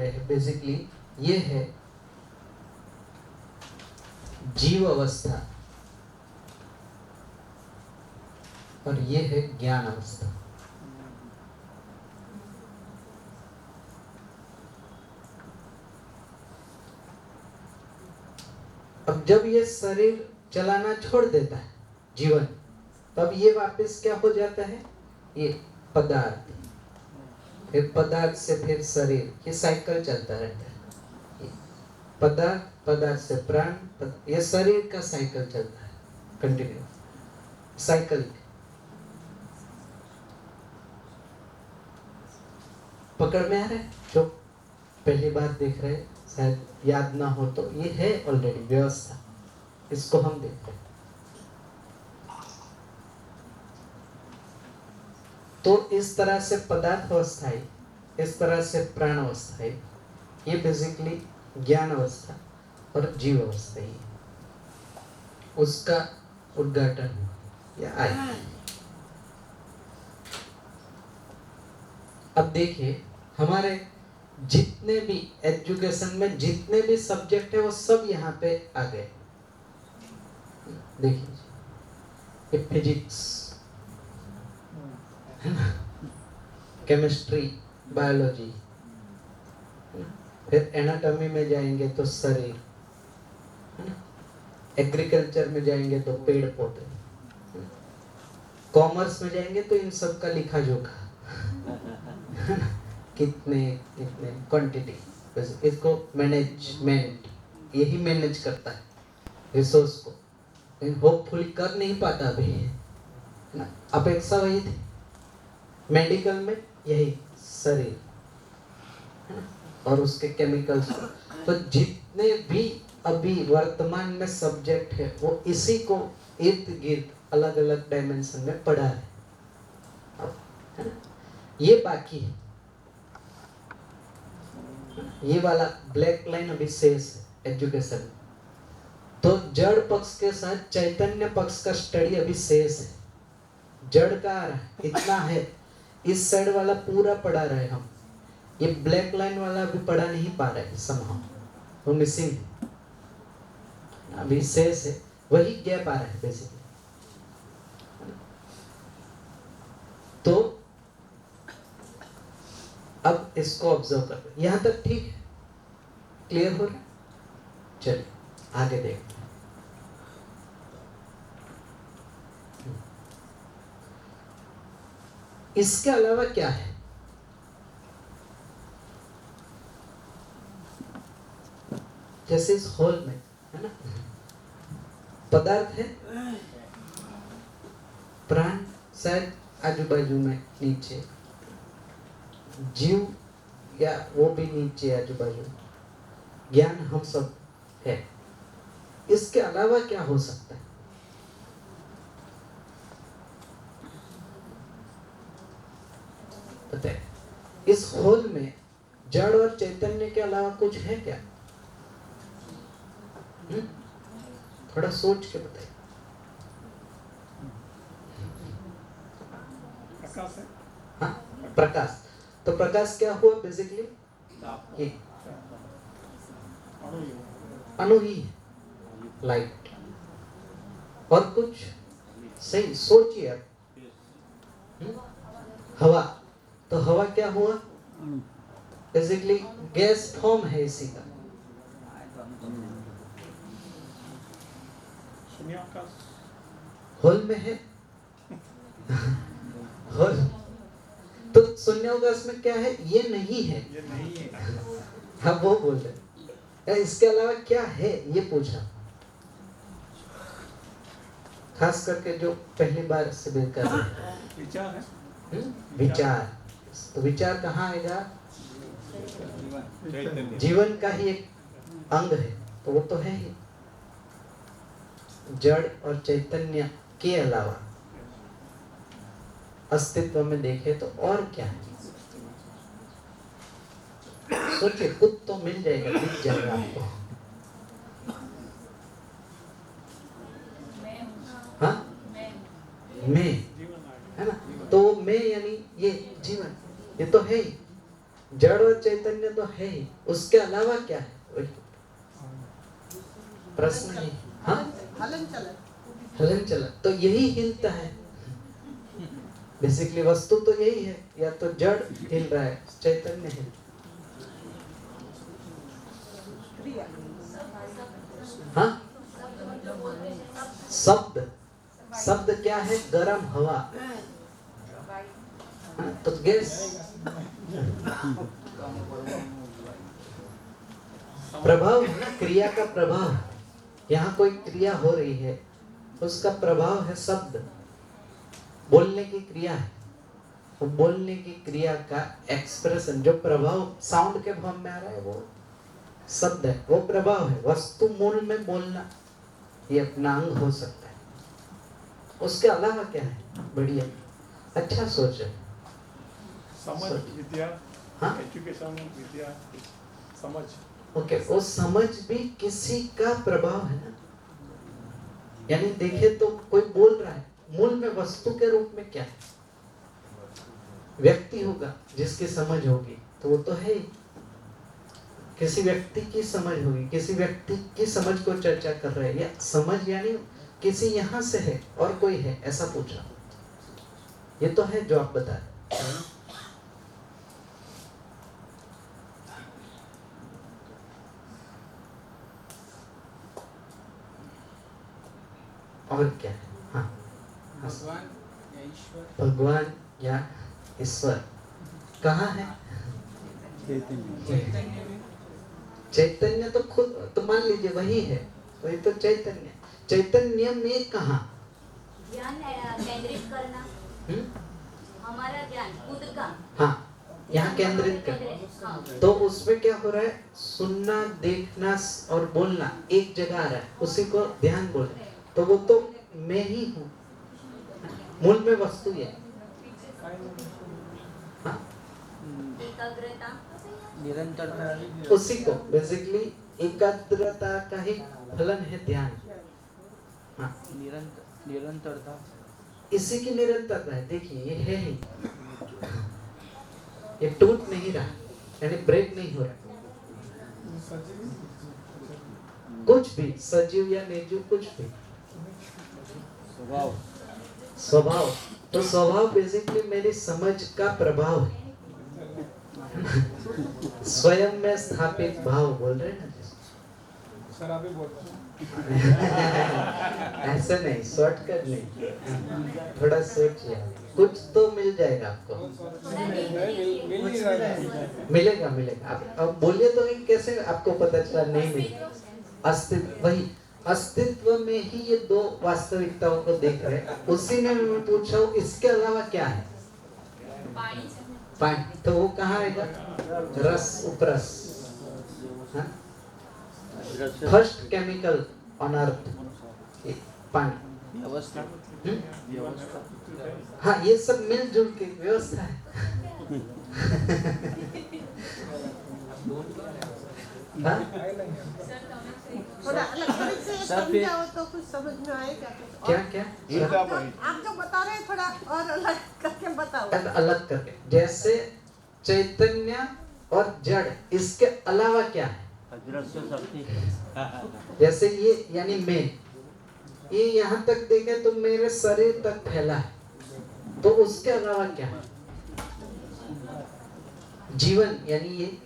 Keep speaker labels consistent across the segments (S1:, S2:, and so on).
S1: रहे हैं बेसिकली ये है जीव अवस्था और ये है ज्ञान अवस्था। अब जब ये शरीर चलाना छोड़ देता है जीवन, तब ये वापस क्या हो जाता है, ये पदार्थ, फिर पदार्थ से फिर शरीर, ये साइकिल चलता रहता है। पदार्थ से प्राण, ये शरीर का साइकिल चलता है, कंटिन्यू साइकिल। पकड़ में आ रहा है? जो पहली बार देख रहे हैं, शायद याद ना हो तो ये है ऑलरेडी व्यवस्था, इसको हम देख रहे हैं। तो इस तरह से पदार्थ अवस्था है, इस तरह से प्राण अवस्था है, ये बेसिकली ज्ञान अवस्था और जीव अवस्था ही है। उसका उद्घाटन या आए। अब देखिए हमारे जितने भी एजुकेशन में जितने भी सब्जेक्ट है वो सब यहाँ पे आ गए। देखिए फिजिक्स है ना, केमिस्ट्री, बायोलॉजी, फिर एनाटॉमी में जाएंगे तो शरीर है ना, एग्रीकल्चर में जाएंगे तो पेड़ पौधे, कॉमर्स में जाएंगे तो इन सब का लिखा जोखा कितने कितने क्वांटिटी, इसको मैनेजमेंट, यही मैनेज करता है रिसोर्स को, लेकिन होपफुली कर नहीं पाता अभी है ना। अपेक्षा वही थी मेडिकल में, यही शरीर है ना और उसके केमिकल्स। तो जितने भी अभी वर्तमान में सब्जेक्ट है वो इसी को इर्द गिर्द अलग अलग डायमेंशन में पढ़ा है ना। ये बाकी है, ये वाला ब्लैक लाइन अभी शेष है एजुकेशन। तो जड़ पक्ष के साथ चैतन्य पक्ष का स्टडी अभी शेष है। जड़ का आ रहा है इतना है, इस साइड वाला पूरा पढ़ा रहे हम, ये ब्लैक लाइन वाला अभी पढ़ा नहीं पा रहे, समहाउ वो मिसिंग है, अभी शेष है, वही गैप आ रहा है बेसिकली। तो अब इसको ऑब्जर्व कर, यहां तक ठीक है, क्लियर हो रहा है? चलिए आगे देखते हैं। इसके अलावा क्या है? जैसे इस हॉल में है ना, पदार्थ है, प्राण शायद आजू बाजू में नीचे, जीव या वो भी नीचे आजू बाजू, ज्ञान हम सब है। इसके अलावा क्या हो सकता है? पता है इस होल में जड़ और चैतन्य के अलावा कुछ है क्या? थोड़ा सोच के बताइए।
S2: प्रकाश है।
S1: हाँ, प्रकाश। तो प्रकाश क्या हुआ बेसिकली? अणु ही है, लाइट। और कुछ सही सोचिए आप। हवा, तो हवा क्या हुआ? बेसिकली गैस फॉर्म है इसी का। होल में है होल, तो शून्यावकाश में क्या है? ये नहीं है,
S2: ये नहीं है।
S1: हाँ वो बोल रहे। इसके अलावा क्या है ये पूछा, खास करके जो पहली बार से देख कर रहे हैं।
S2: विचार है।
S1: विचार, तो विचार कहाँ आएगा? जीवन का ही एक अंग है, तो वो तो है ही। जड़ और चैतन्य के अलावा अस्तित्व में देखे तो और क्या है? सोचिए, खुद तो मिल जाएगा, दिख जाएगा आपको। हाँ, मैं है ना, तो मैं यानी ये जीवन, ये तो है ही। जड़ और चैतन्य तो है ही, उसके अलावा क्या है? वही प्रश्न है। हाँ,
S3: हलन चलन।
S1: हलन चलन तो यही हिलता है। बेसिकली वस्तु तो यही है, या तो जड़ हिल रहा है, चैतन्य हिल। हाँ, शब्द, शब्द क्या है? गरम हवा। हाँ, तो गैस। प्रभाव है ना, क्रिया का प्रभाव। यहाँ कोई क्रिया हो रही है, उसका प्रभाव है शब्द। बोलने की क्रिया है, वो बोलने की क्रिया का एक्सप्रेशन, जो प्रभाव साउंड के भाव में आ रहा है वो शब्द है, वो प्रभाव है। वस्तु मूल में बोलना ये अपना अंग हो सकता है, उसके अलावा क्या है? बढ़िया, अच्छा सोच है।
S2: समझ विद्या,
S1: हाँ,
S2: एजुकेशन विद्या, समझ।
S1: ओके, वो समझ भी किसी का प्रभाव है ना। यानी देखे तो कोई बोल रहा है, मूल में वस्तु के रूप में क्या है? व्यक्ति होगा जिसकी समझ होगी, तो वो तो है ही। किसी व्यक्ति की समझ होगी, किसी व्यक्ति की समझ को चर्चा कर रहे हैं, या समझ यानी किसी यहाँ से है और कोई है, ऐसा पूछा। ये तो है जो आप बता रहे। और क्या है? हाँ,
S2: भगवान या ईश्वर।
S1: भगवान या ईश्वर कहाँ है?
S2: चैतन्य में।
S1: चैतन्य तो खुद, तो मान लीजिए वही है, वही तो चैतन्य। चैतन्य में कहाँ?
S4: ध्यान केंद्रित करना, हमारा ध्यान खुद का।
S1: हाँ, यहाँ केंद्रित कर।
S4: हाँ।
S1: तो उसमें क्या हो रहा है? सुनना, देखना और बोलना एक जगह आ रहा है, उसी को ध्यान बोल रहे हैं। तो वो तो मैं ही हूँ, मूल में वस्तु है। हाँ,
S4: एकाग्रता,
S2: निरंतर
S1: उसी को बेसिकली एकाग्रता का ही फलन है ध्यान। हाँ,
S2: निरंतरता,
S1: इसी की निरंतरता है। देखिए ये है ही, ये टूट नहीं रहा, यानी ब्रेक नहीं हो रहा। कुछ भी सजीव या निर्जीव, कुछ भी
S2: स्वभाव।
S1: स्वभाव, तो स्वभाव बेसिकली मेरी समझ का प्रभाव है। स्वयं में स्थापित भाव बोल रहे हैं ना।
S2: सर आप ही बोलते हैं।
S1: ऐसा नहीं, शॉर्टकट नहीं, थोड़ा सोचिए, कुछ तो मिल जाएगा आपको। मिलेगा मिलेगा। आप अब बोलिए तो कैसे आपको पता चला नहीं मिलेगा? अस्तित्व, वही अस्तित्व में ही ये दो वास्तविकताओं को देख रहे हैं। उसी में मैं पूछा हूँ इसके अलावा क्या है? पानी। तो वो कहाँ आएगा? रस, उपरस। फर्स्ट केमिकल ऑन अर्थ पानी।
S2: व्यवस्था।
S1: हाँ, ये सब मिलजुल के व्यवस्था है। हाँ?
S3: थोड़ा अलग तरह से समझाओ तो कुछ समझ में आएगा।
S1: क्या क्या?
S3: आप जो बता रहे हैं थोड़ा और अलग करके बताओ।
S1: अलग करके, जैसे चैतन्य और जड़, इसके अलावा क्या है? जैसे ये यानी मैं, ये यहाँ तक देखे तो मेरे शरीर तक फैला है, तो उसके अलावा क्या है? जीवन यानी ये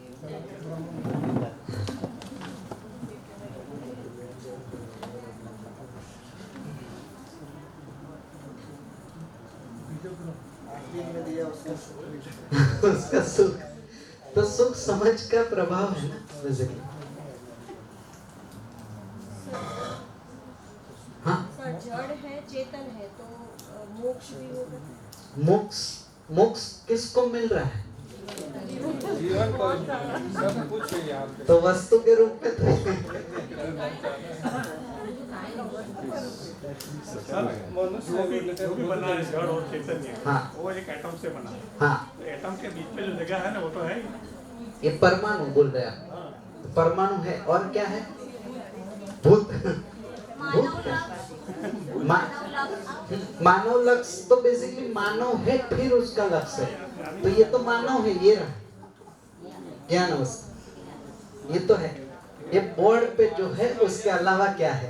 S1: उसका सुख, तो सुख समझ का प्रभाव है ना बेसिकली। हाँ,
S3: जड़ है, चेतन है, तो मोक्ष भी होगा।
S1: मोक्ष, मोक्ष किसको मिल रहा है?
S2: जीवन को सब कुछ है यहाँ पे।
S1: तो वस्तु के रूप में तो
S2: मनुष्य जो भी बना है जड़ और चैतन्य,
S1: हाँ,
S2: वो एक एटम से बना है।
S1: हाँ,
S2: तो एटम के बीच में जो जगह है ना, वो तो है ही।
S1: ये परमाणु बोल रहे हैं आप। तो परमाणु है, और क्या है? भूत। भूत क्या? मानव लक्ष्य तो बेसिकली मानव है, फिर उसका लक्ष्य है। तो ये तो मानव है, ये रहा। ज्ञान अवस्था, ये तो है। ये बोर्ड पे जो है उसके अलावा क्या है?